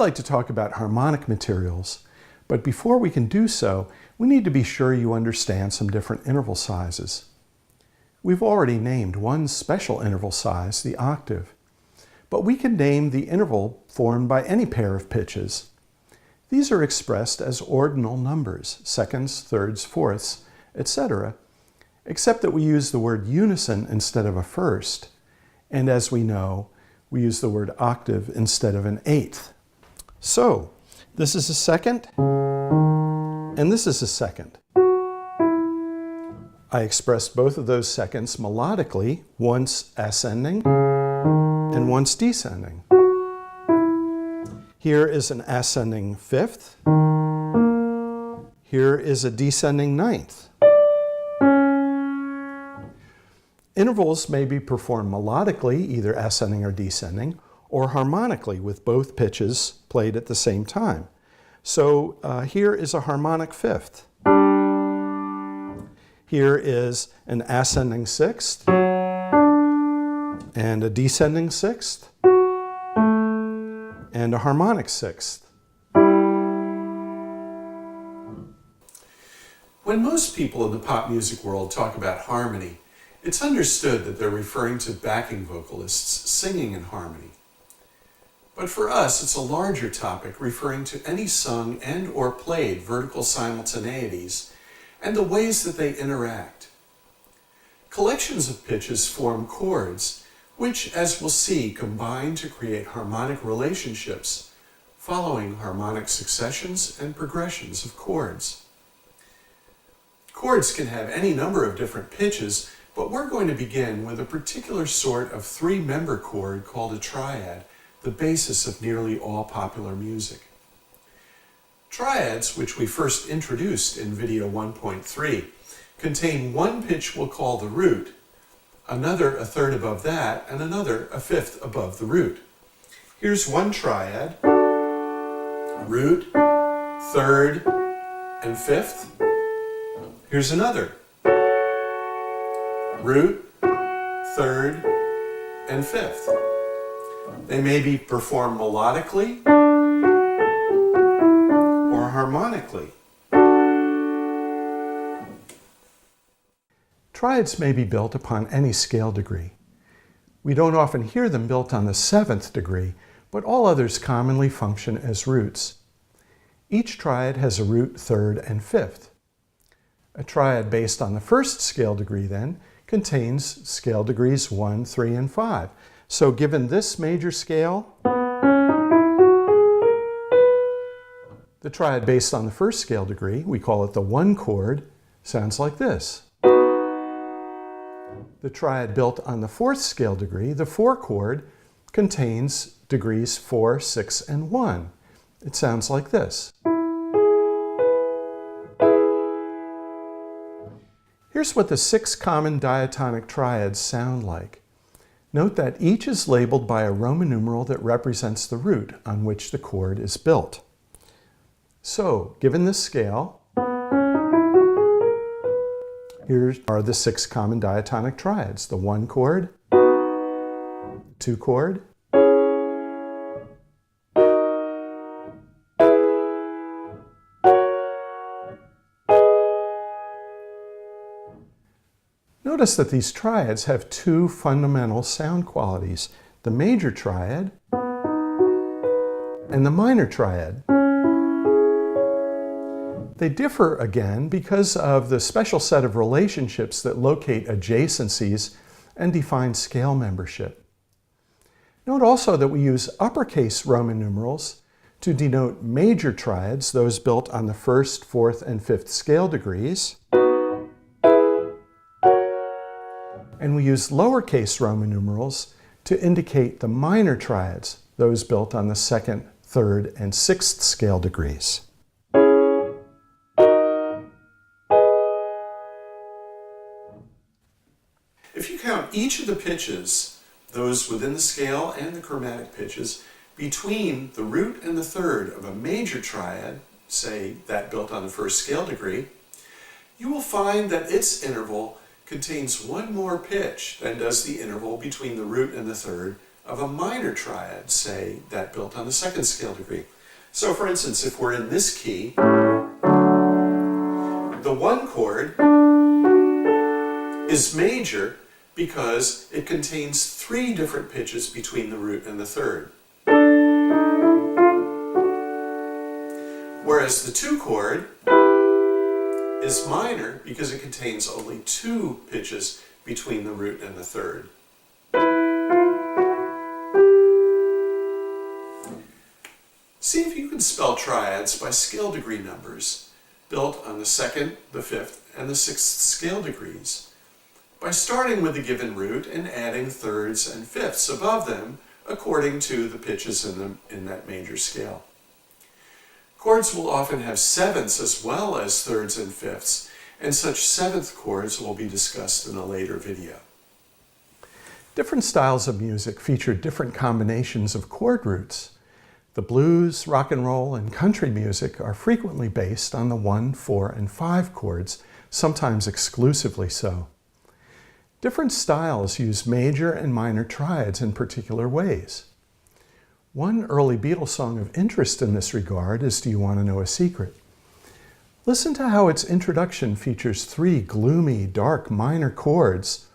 like to talk about harmonic materials, but before we can do so, we need to be sure you understand some different interval sizes. We've already named one special interval size, the octave, but we can name the interval formed by any pair of pitches. These are expressed as ordinal numbers, seconds, thirds, fourths, etc., except that we use the word unison instead of a first, and as we know, we use the word octave instead of an eighth. So, this is a second, and this is a second. I expressed both of those seconds melodically, once ascending and once descending. Here is an ascending fifth. Here is a descending ninth. Intervals may be performed melodically, either ascending or descending, or harmonically with both pitches played at the same time. So here is a harmonic fifth. Here is an ascending sixth and a descending sixth and a harmonic sixth. When most people in the pop music world talk about harmony, it's understood that they're referring to backing vocalists singing in harmony. But for us, it's a larger topic referring to any sung and or played vertical simultaneities and the ways that they interact. Collections of pitches form chords, which, as we'll see, combine to create harmonic relationships, following harmonic successions and progressions of chords. Chords can have any number of different pitches, but we're going to begin with a particular sort of three-member chord called a triad, the basis of nearly all popular music. Triads, which we first introduced in video 1.3, contain one pitch we'll call the root, another a third above that, and another a fifth above the root. Here's one triad, root, third, and fifth. Here's another, root, third, and fifth. They may be performed melodically or harmonically. Triads may be built upon any scale degree. We don't often hear them built on the seventh degree, but all others commonly function as roots. Each triad has a root, third, and fifth. A triad based on the first scale degree, then, contains scale degrees 1, 3, and 5. So given this major scale, the triad based on the first scale degree, we call it the 1 chord, sounds like this. The triad built on the 4th scale degree, the 4 chord, contains degrees 4, 6, and 1. It sounds like this. Here's what the 6 common diatonic triads sound like. Note that each is labeled by a Roman numeral that represents the root on which the chord is built. So, given this scale, here are the 6 common diatonic triads. The 1 chord, 2 chord, Notice that these triads have 2 fundamental sound qualities, the major triad and the minor triad. They differ again because of the special set of relationships that locate adjacencies and define scale membership. Note also that we use uppercase Roman numerals to denote major triads, those built on the 1st, 4th, and 5th scale degrees. And we use lowercase Roman numerals to indicate the minor triads, those built on the 2nd, 3rd, and 6th scale degrees. If you count each of the pitches, those within the scale and the chromatic pitches, between the root and the third of a major triad, say that built on the 1st scale degree, you will find that its interval contains one more pitch than does the interval between the root and the third of a minor triad, say that built on the 2nd scale degree. So for instance, if we're in this key, the 1 chord is major because it contains 3 different pitches between the root and the third. Whereas the 2 chord is minor because it contains only 2 pitches between the root and the third. See if you can spell triads by scale degree numbers built on the 2nd, the 5th, and the 6th scale degrees by starting with the given root and adding thirds and fifths above them according to the pitches in that major scale. Chords will often have sevenths as well as thirds and fifths, and such seventh chords will be discussed in a later video. Different styles of music feature different combinations of chord roots. The blues, rock and roll, and country music are frequently based on the 1, 4, and 5 chords, sometimes exclusively so. Different styles use major and minor triads in particular ways. One early Beatles song of interest in this regard is Do You Want to Know a Secret? Listen to how its introduction features 3 gloomy, dark minor chords,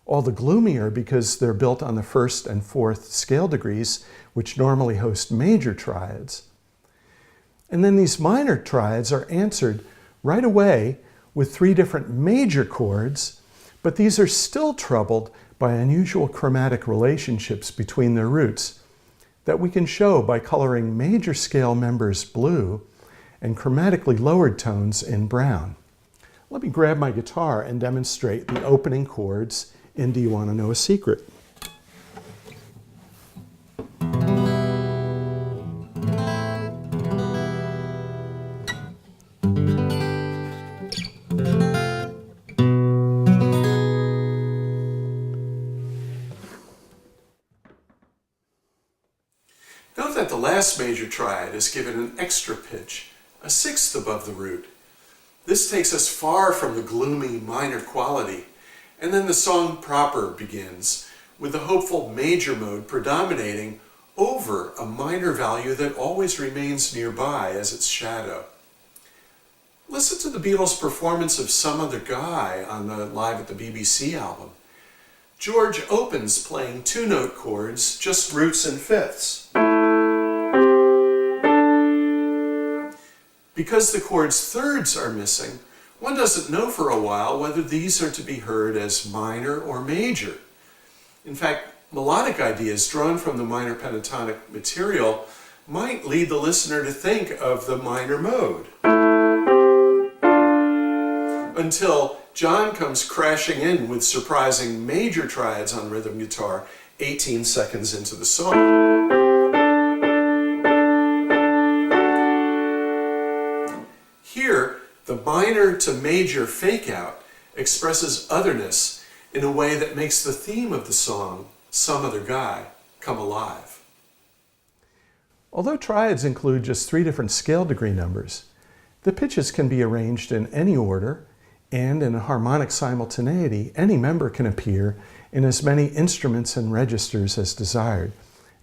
all the gloomier because they're built on the 1st and 4th scale degrees, which normally host major triads. And then these minor triads are answered right away with 3 different major chords, but these are still troubled by unusual chromatic relationships between their roots that we can show by coloring major scale members blue and chromatically lowered tones in brown. Let me grab my guitar and demonstrate the opening chords in Do You Want to Know a Secret? Note that the last major triad is given an extra pitch, a 6th above the root. This takes us far from the gloomy minor quality, and then the song proper begins, with the hopeful major mode predominating over a minor value that always remains nearby as its shadow. Listen to the Beatles' performance of Some Other Guy on the Live at the BBC album. George opens playing 2-note chords, just roots and fifths. Because the chord's thirds are missing, one doesn't know for a while whether these are to be heard as minor or major. In fact, melodic ideas drawn from the minor pentatonic material might lead the listener to think of the minor mode. Until John comes crashing in with surprising major triads on rhythm guitar 18 seconds into the song. Here, the minor to major fake-out expresses otherness in a way that makes the theme of the song, Some Other Guy, come alive. Although triads include just 3 different scale degree numbers, the pitches can be arranged in any order, and in a harmonic simultaneity, any member can appear in as many instruments and registers as desired.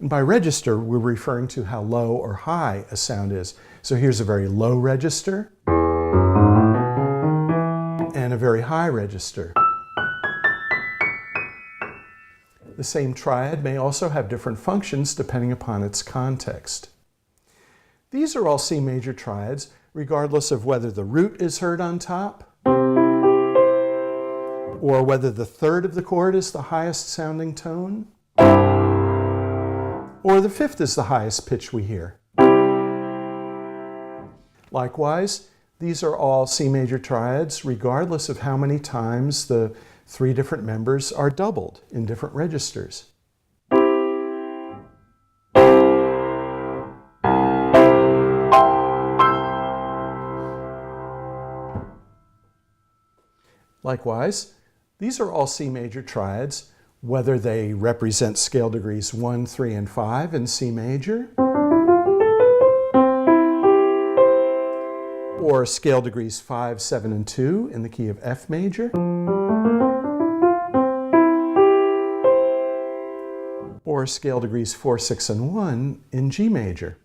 And by register, we're referring to how low or high a sound is. So here's a very low register and a very high register. The same triad may also have different functions depending upon its context. These are all C major triads, regardless of whether the root is heard on top or whether the third of the chord is the highest sounding tone or the fifth is the highest pitch we hear. Likewise, these are all C major triads regardless of how many times the 3 different members are doubled in different registers. Likewise, these are all C major triads, whether they represent scale degrees 1, 3, and 5 in C major, or scale degrees 5, 7, and 2 in the key of F major, or scale degrees 4, 6, and 1 in G major.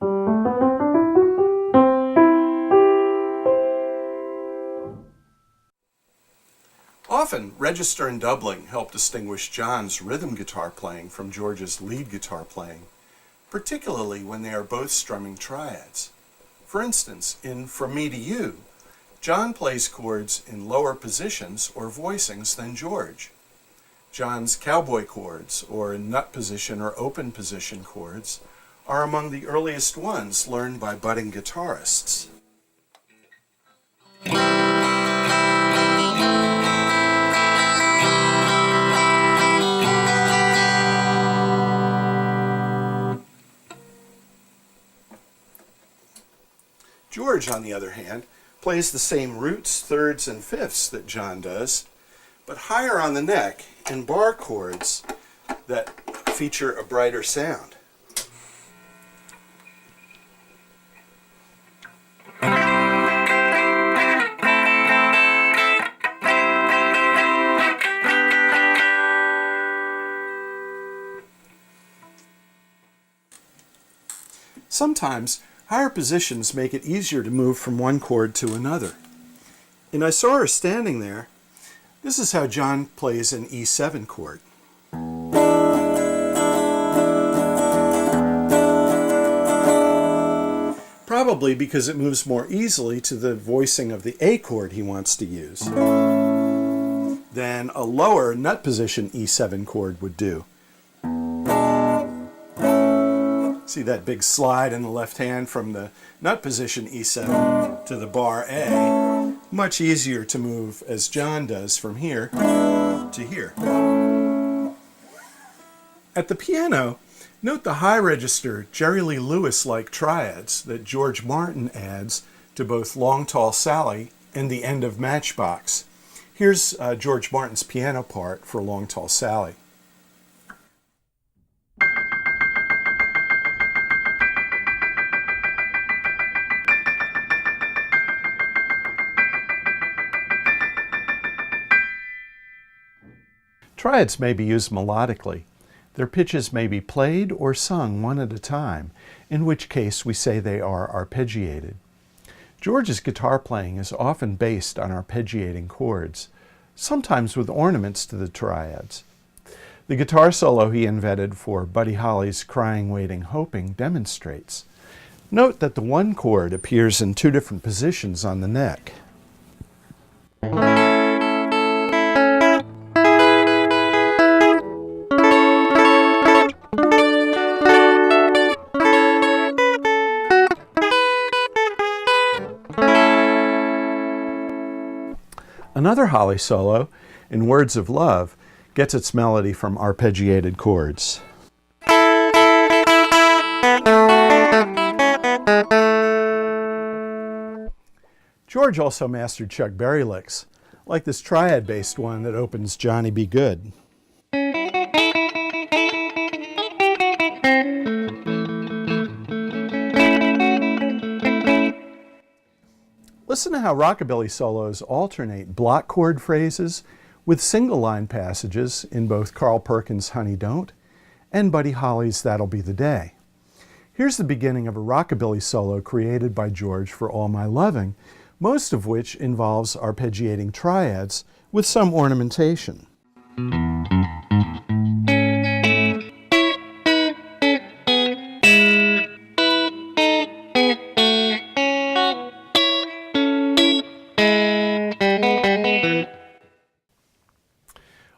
Often, register and doubling help distinguish John's rhythm guitar playing from George's lead guitar playing, particularly when they are both strumming triads. For instance, in From Me to You, John plays chords in lower positions or voicings than George. John's cowboy chords, or in nut position or open position chords, are among the earliest ones learned by budding guitarists. George, on the other hand, plays the same roots, thirds, and fifths that John does, but higher on the neck in bar chords that feature a brighter sound. Sometimes, higher positions make it easier to move from one chord to another. In I Saw Her Standing There, this is how John plays an E7 chord. Probably because it moves more easily to the voicing of the A chord he wants to use than a lower nut position E7 chord would do. See that big slide in the left hand from the nut position E7 to the bar A. Much easier to move as John does from here to here. At the piano, note the high register Jerry Lee Lewis-like triads that George Martin adds to both Long Tall Sally and the end of Matchbox. Here's George Martin's piano part for Long Tall Sally. Triads may be used melodically. Their pitches may be played or sung one at a time, in which case we say they are arpeggiated. George's guitar playing is often based on arpeggiating chords, sometimes with ornaments to the triads. The guitar solo he invented for Buddy Holly's Crying, Waiting, Hoping demonstrates. Note that the one chord appears in two different positions on the neck. Another Holly solo, in Words of Love, gets its melody from arpeggiated chords. George also mastered Chuck Berry licks, like this triad-based one that opens Johnny Be Good. Listen to how rockabilly solos alternate block chord phrases with single line passages in both Carl Perkins' Honey Don't and Buddy Holly's That'll Be the Day. Here's the beginning of a rockabilly solo created by George for All My Loving, most of which involves arpeggiating triads with some ornamentation.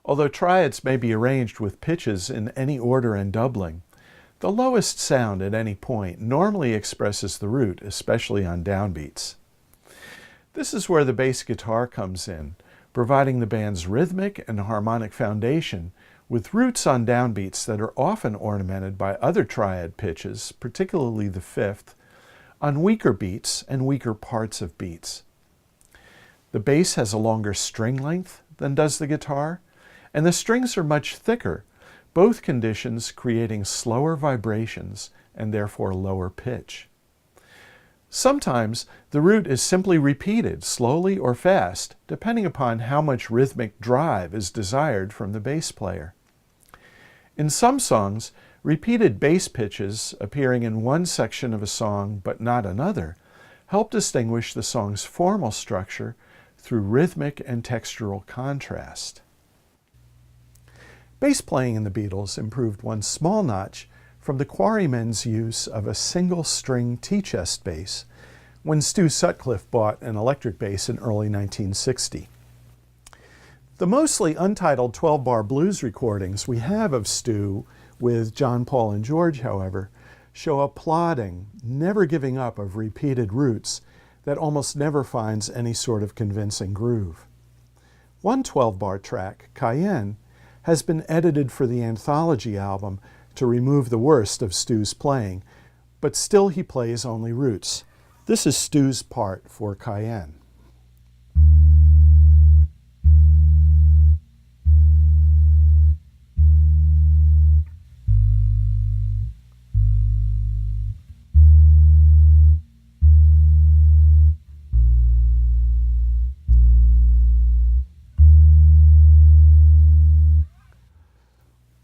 Although triads may be arranged with pitches in any order and doubling, the lowest sound at any point normally expresses the root, especially on downbeats. This is where the bass guitar comes in, providing the band's rhythmic and harmonic foundation with roots on downbeats that are often ornamented by other triad pitches, particularly the fifth, on weaker beats and weaker parts of beats. The bass has a longer string length than does the guitar, and the strings are much thicker, both conditions creating slower vibrations and therefore lower pitch. Sometimes the root is simply repeated, slowly or fast, depending upon how much rhythmic drive is desired from the bass player. In some songs, repeated bass pitches appearing in one section of a song but not another help distinguish the song's formal structure through rhythmic and textural contrast. Bass playing in the Beatles improved one small notch from the Quarrymen's use of a single-string tea-chest bass when Stu Sutcliffe bought an electric bass in early 1960. The mostly untitled 12-bar blues recordings we have of Stu with John, Paul, and George, however, show a plodding, never giving up of repeated roots that almost never finds any sort of convincing groove. One 12-bar track, Cayenne, has been edited for the anthology album to remove the worst of Stu's playing, but still he plays only roots. This is Stu's part for Cayenne.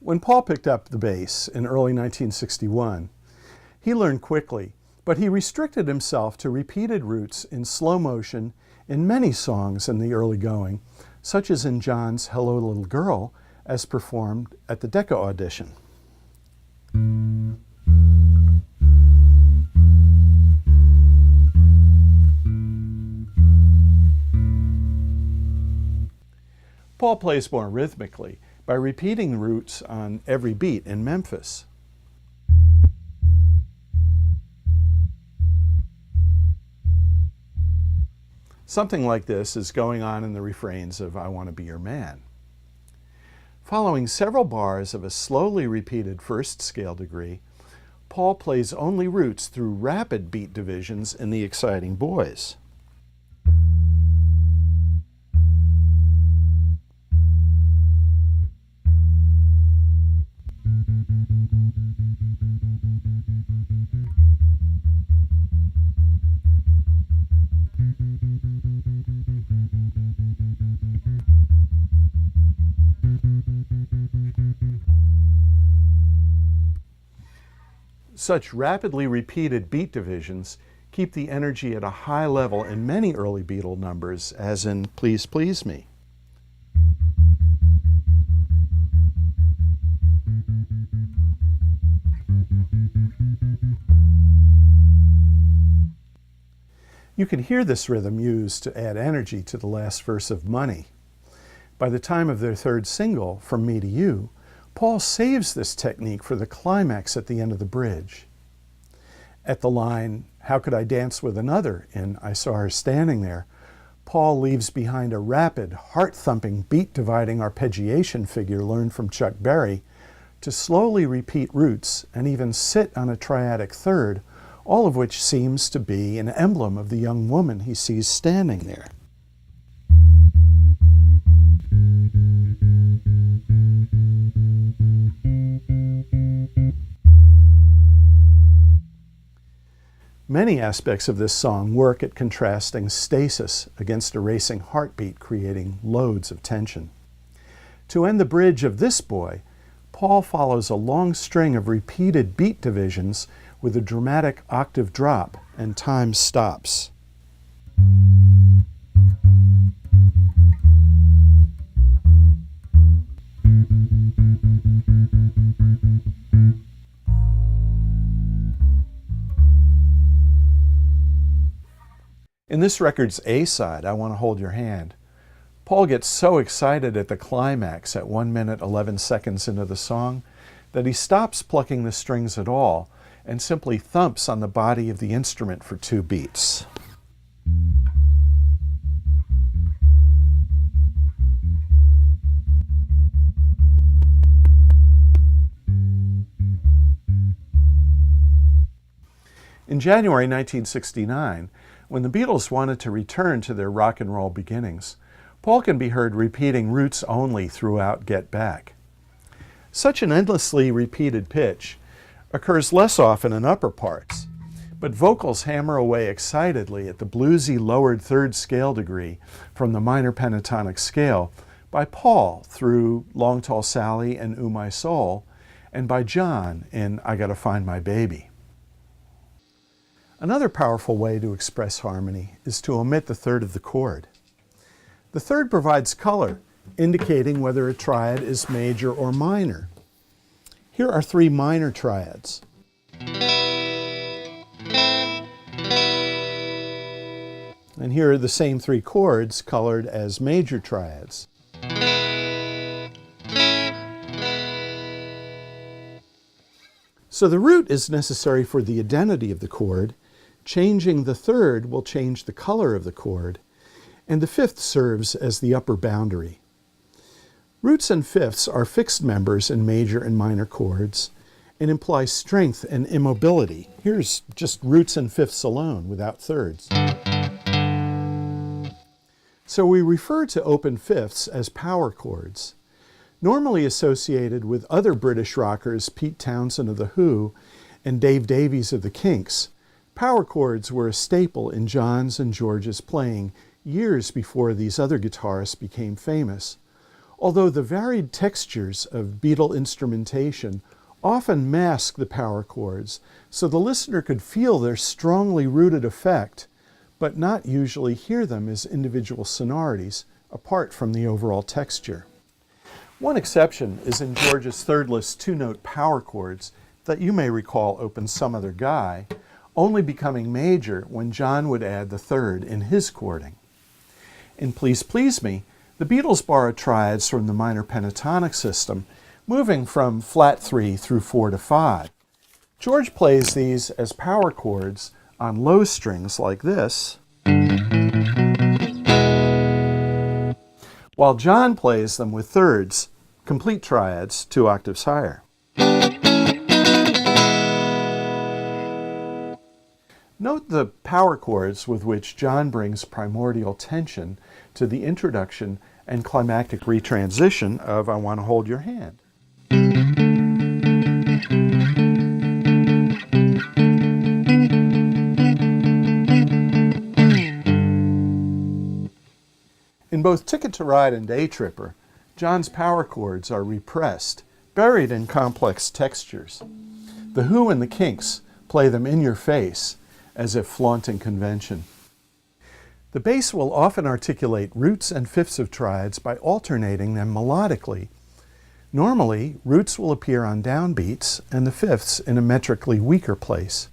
When Paul picked up the bass in early 1961, he learned quickly, but he restricted himself to repeated roots in slow motion in many songs in the early going, such as in John's Hello Little Girl, as performed at the Decca audition. Paul plays more rhythmically by repeating roots on every beat in Memphis. Something like this is going on in the refrains of I Want to Be Your Man. Following several bars of a slowly repeated first scale degree, Paul plays only roots through rapid beat divisions in The Exciting Boys. Such rapidly repeated beat divisions keep the energy at a high level in many early Beatle numbers, as in Please Please Me. You can hear this rhythm used to add energy to the last verse of Money. By the time of their third single, From Me to You, Paul saves this technique for the climax at the end of the bridge. At the line, How Could I Dance with Another in I Saw Her Standing There, Paul leaves behind a rapid, heart-thumping, beat-dividing arpeggiation figure learned from Chuck Berry to slowly repeat roots and even sit on a triadic third, all of which seems to be an emblem of the young woman he sees standing there. Many aspects of this song work at contrasting stasis against a racing heartbeat, creating loads of tension. To end the bridge of This Boy, Paul follows a long string of repeated beat divisions with a dramatic octave drop, and time stops. In this record's A-side, I Want to Hold Your Hand, Paul gets so excited at the climax at 1 minute 11 seconds into the song that he stops plucking the strings at all and simply thumps on the body of the instrument for 2 beats. In January 1969, when the Beatles wanted to return to their rock and roll beginnings, Paul can be heard repeating roots only throughout Get Back. Such an endlessly repeated pitch occurs less often in upper parts, but vocals hammer away excitedly at the bluesy lowered third scale degree from the minor pentatonic scale by Paul through Long Tall Sally and Ooh My Soul, and by John in I Gotta Find My Baby. Another powerful way to express harmony is to omit the third of the chord. The third provides color, indicating whether a triad is major or minor. Here are three minor triads. And here are the same three chords colored as major triads. So the root is necessary for the identity of the chord. Changing the third will change the color of the chord, and the fifth serves as the upper boundary. Roots and fifths are fixed members in major and minor chords and imply strength and immobility. Here's just roots and fifths alone without thirds. So we refer to open fifths as power chords. Normally associated with other British rockers, Pete Townsend of The Who and Dave Davies of the Kinks, power chords were a staple in John's and George's playing years before these other guitarists became famous. Although the varied textures of Beatle instrumentation often mask the power chords, so the listener could feel their strongly rooted effect, but not usually hear them as individual sonorities, apart from the overall texture. One exception is in George's third-list two-note power chords that you may recall open Some Other Guy, only becoming major when John would add the third in his chording. In Please Please Me, the Beatles borrowed triads from the minor pentatonic system, moving from flat 3 through 4 to 5. George plays these as power chords on low strings like this, while John plays them with thirds, complete triads, 2 octaves higher. Note the power chords with which John brings primordial tension to the introduction and climactic retransition of I Want to Hold Your Hand. In both Ticket to Ride and Day Tripper, John's power chords are repressed, buried in complex textures. The Who and the Kinks play them in your face, as if flaunting convention. The bass will often articulate roots and fifths of triads by alternating them melodically. Normally, roots will appear on downbeats and the fifths in a metrically weaker place,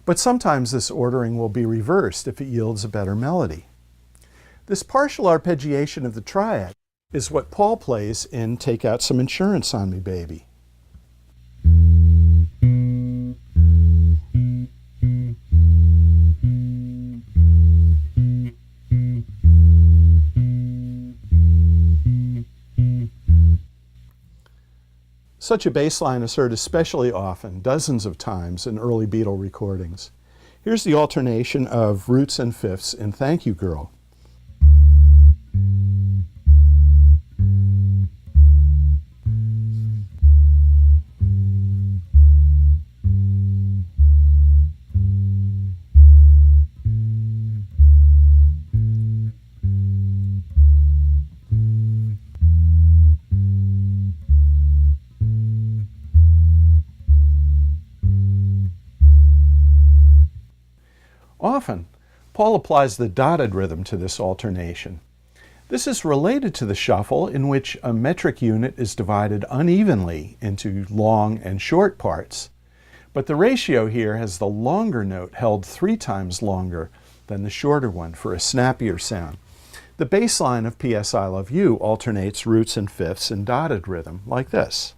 but sometimes this ordering will be reversed if it yields a better melody. This partial arpeggiation of the triad is what Paul plays in Take Out Some Insurance on Me, Baby. Such a bass line is heard especially often, dozens of times in early Beatle recordings. Here's the alternation of roots and fifths in Thank You Girl. Often, Paul applies the dotted rhythm to this alternation. This is related to the shuffle in which a metric unit is divided unevenly into long and short parts, but the ratio here has the longer note held 3 times longer than the shorter one for a snappier sound. The bass line of P.S. I Love You alternates roots and fifths in dotted rhythm like this.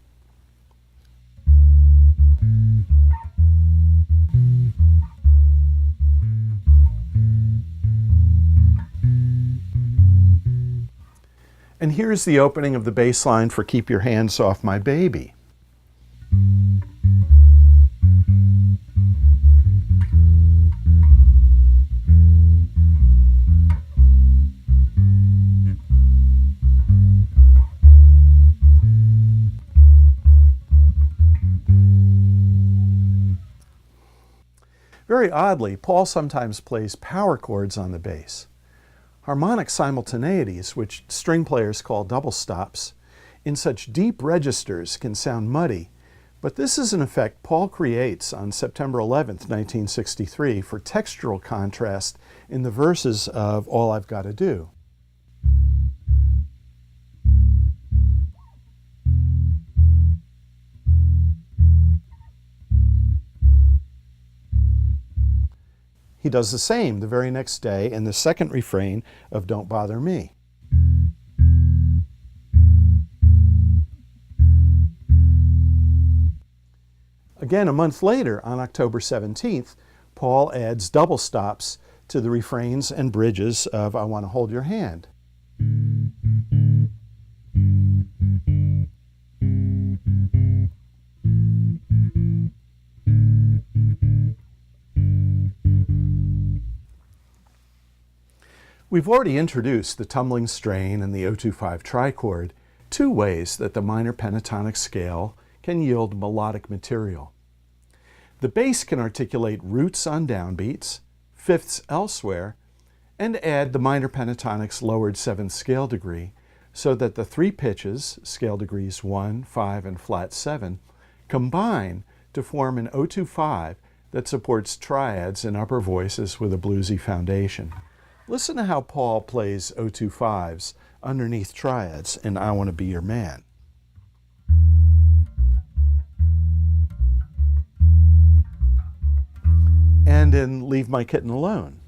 And here's the opening of the bass line for Keep Your Hands Off My Baby. Very oddly, Paul sometimes plays power chords on the bass. Harmonic simultaneities, which string players call double stops, in such deep registers can sound muddy, but this is an effect Paul creates on September 11th, 1963 for textural contrast in the verses of All I've Gotta Do. He does the same the very next day in the second refrain of Don't Bother Me. Again, a month later, on October 17th, Paul adds double stops to the refrains and bridges of I Want to Hold Your Hand. We've already introduced the tumbling strain and the 025 trichord, two ways that the minor pentatonic scale can yield melodic material. The bass can articulate roots on downbeats, fifths elsewhere, and add the minor pentatonic's lowered seventh scale degree so that the three pitches, scale degrees 1, 5, and flat 7, combine to form an 025 that supports triads in upper voices with a bluesy foundation. Listen to how Paul plays 025s underneath triads in I Want to Be Your Man. And in Leave My Kitten Alone.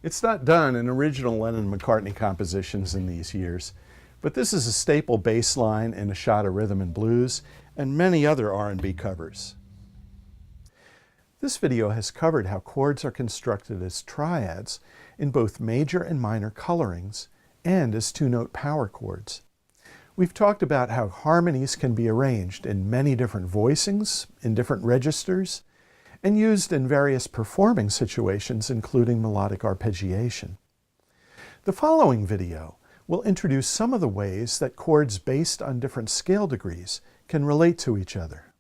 It's not done in original Lennon-McCartney compositions in these years, but this is a staple bass line in A Shot of Rhythm and Blues and many other R&B covers. This video has covered how chords are constructed as triads in both major and minor colorings and as two-note power chords. We've talked about how harmonies can be arranged in many different voicings, in different registers, and used in various performing situations, including melodic arpeggiation. The following video will introduce some of the ways that chords based on different scale degrees can relate to each other.